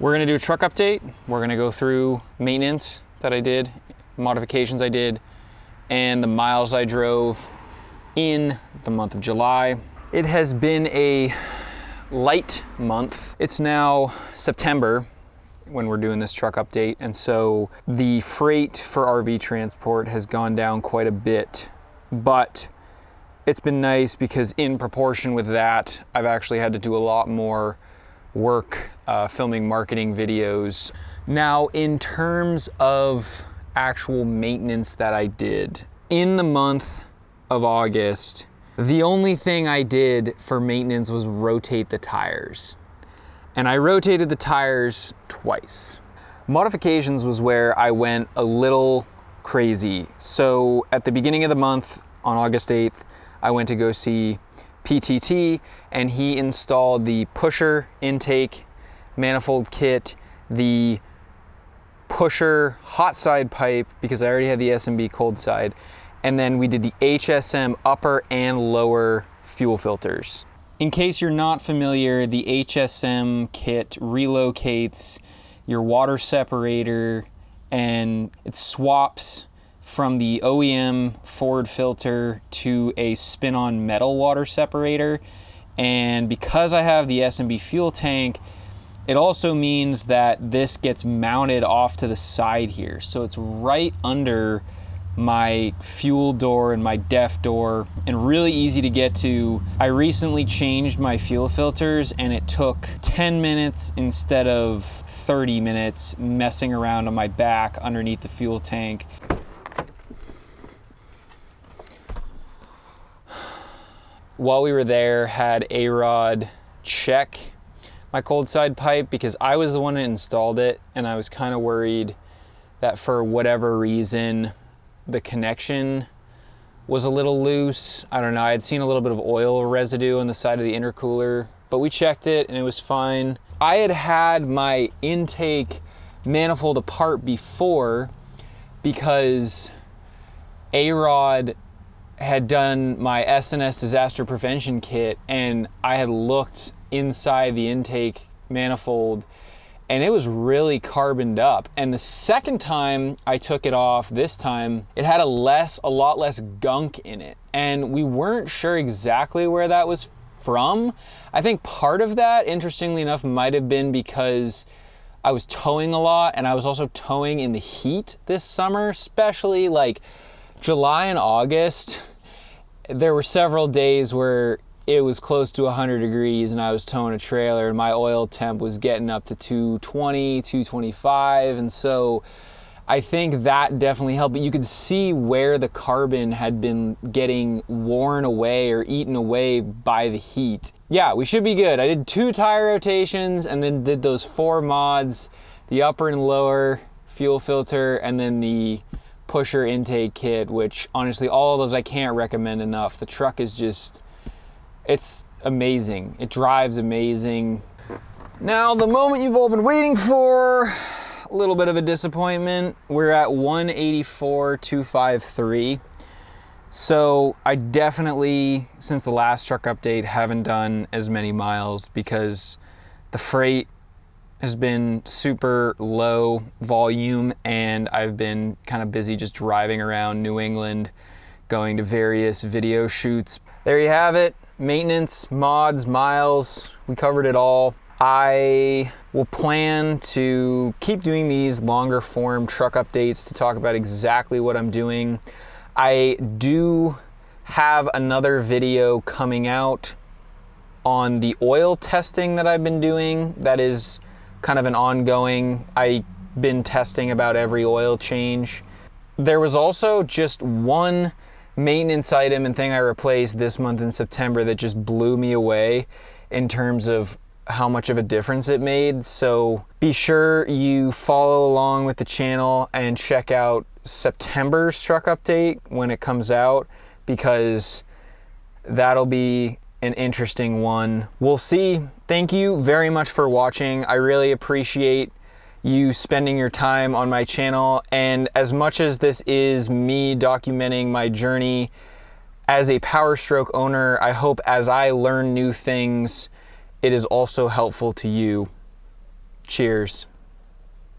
We're gonna do a truck update. We're gonna go through maintenance that I did, modifications I did, and the miles I drove in the month of July. It has been a light month. It's now September when we're doing this truck update, and so the freight for RV transport has gone down quite a bit, but it's been nice because in proportion with that, I've actually had to do a lot more work filming marketing videos. Now, in terms of actual maintenance that I did, in the month of August, the only thing I did for maintenance was rotate the tires. And I rotated the tires twice. Modifications was where I went a little crazy. So at the beginning of the month, on August 8th, I went to go see PTT, and he installed the pusher intake manifold kit, the pusher hot side pipe, because I already had the S&B cold side, and then we did the HSM upper and lower fuel filters. In case you're not familiar, the HSM kit relocates your water separator and it swaps from the OEM Ford filter to a spin-on metal water separator. And because I have the S&B fuel tank, it also means that this gets mounted off to the side here. So it's right under my fuel door and my DEF door, and really easy to get to. I recently changed my fuel filters and it took 10 minutes instead of 30 minutes messing around on my back underneath the fuel tank. While we were there, had A-Rod check my cold side pipe because I was the one that installed it, and I was kind of worried that for whatever reason the connection was a little loose. I don't know, I had seen a little bit of oil residue on the side of the intercooler, but we checked it and it was fine. I had had my intake manifold apart before because A-Rod had done my S&S disaster prevention kit, and I had looked inside the intake manifold and it was really carboned up. And the second time I took it off, this time, it had a lot less gunk in it. And we weren't sure exactly where that was from. I think part of that, interestingly enough, might have been because I was towing a lot, and I was also towing in the heat this summer, especially like July and August. There were several days where it was close to 100 degrees and I was towing a trailer and my oil temp was getting up to 220, 225. And so I think that definitely helped, but you could see where the carbon had been getting worn away or eaten away by the heat. Yeah, we should be good. I did 2 tire rotations and then did those 4 mods, the upper and lower fuel filter, and then the pusher intake kit, which honestly, all of those I can't recommend enough. The truck is just, it's amazing. It drives amazing. Now, the moment you've all been waiting for, a little bit of a disappointment. We're at 184,253. So I definitely, since the last truck update, haven't done as many miles because the freight has been super low volume and I've been kind of busy just driving around New England, going to various video shoots. There you have it. Maintenance, mods, miles, we covered it all. I will plan to keep doing these longer form truck updates to talk about exactly what I'm doing. I do have another video coming out on the oil testing that I've been doing. That is kind of an ongoing, I've been testing about every oil change. There was also just one maintenance item and thing I replaced this month in September that just blew me away in terms of how much of a difference it made. So be sure you follow along with the channel and check out September's truck update when it comes out, because that'll be an interesting one. We'll see. Thank you very much for watching. I really appreciate you spending your time on my channel, and as much as this is me documenting my journey as a Power Stroke owner, I hope as I learn new things, it is also helpful to you. Cheers.